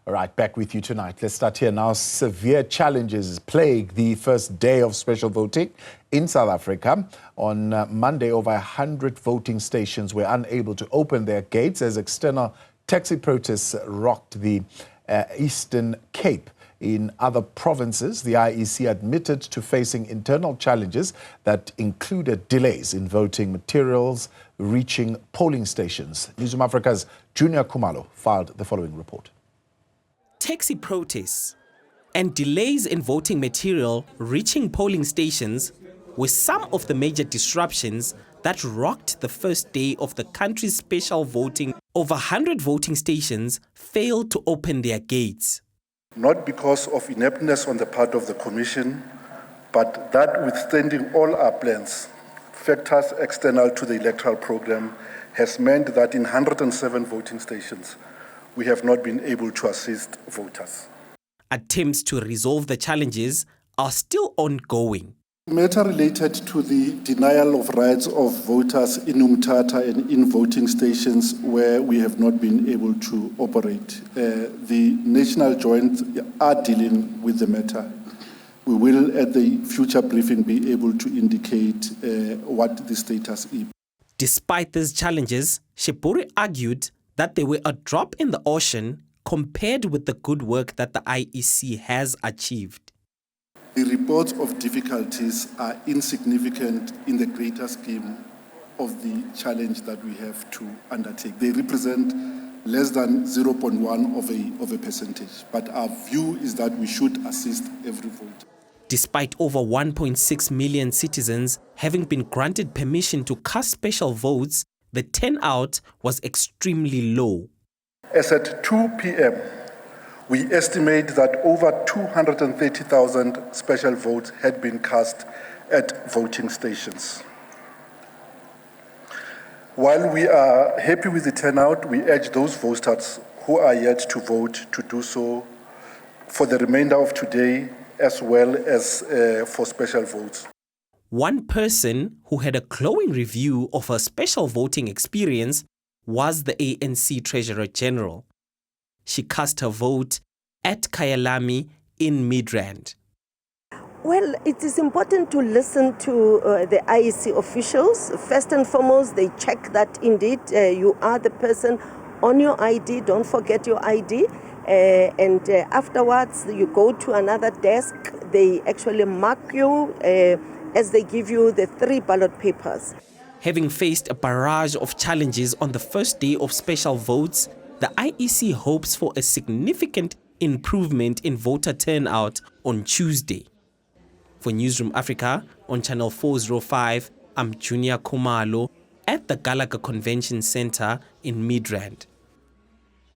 All right, back with you tonight. Let's start here now. Severe challenges plague the first day of special voting in South Africa. On Monday, over 100 voting stations were unable to open their gates as external taxi protests rocked the Eastern Cape. In other provinces, the IEC admitted to facing internal challenges that included delays in voting materials reaching polling stations. Newzroom Afrika's Juniour Khumalo filed the following report. Taxi protests and delays in voting material reaching polling stations were some of the major disruptions that rocked the first day of the country's special voting. Over 100 voting stations failed to open their gates. Not because of ineptness on the part of the Commission, but that withstanding all our plans, factors external to the electoral program has meant that in 107 voting stations, we have not been able to assist voters. Attempts to resolve the challenges are still ongoing. Matter related to the denial of rights of voters in Umtata and in voting stations where we have not been able to operate. The national joints are dealing with the matter. We will at the future briefing be able to indicate what the status is. Despite these challenges, Shepuri argued that they were a drop in the ocean compared with the good work that the IEC has achieved. The reports of difficulties are insignificant in the greater scheme of the challenge that we have to undertake. They represent less than 0.1 of a percentage, but our view is that we should assist every voter. Despite over 1.6 million citizens having been granted permission to cast special votes, the turnout was extremely low. As at 2 p.m., we estimate that over 230,000 special votes had been cast at voting stations. While we are happy with the turnout, we urge those voters who are yet to vote to do so for the remainder of today as well as for special votes. One person who had a glowing review of her special voting experience was the ANC Treasurer General. She cast her vote at Kyalami in Midrand. Well, it is important to listen to the IEC officials. First and foremost, they check that indeed you are the person on your ID. Don't forget your ID. And afterwards, you go to another desk. They actually mark you as they give you the 3 ballot papers. Having faced a barrage of challenges on the first day of special votes, the IEC hopes for a significant improvement in voter turnout on Tuesday. For Newzroom Afrika on Channel 405, I'm Juniour Khumalo at the Gallagher Convention Center in Midrand.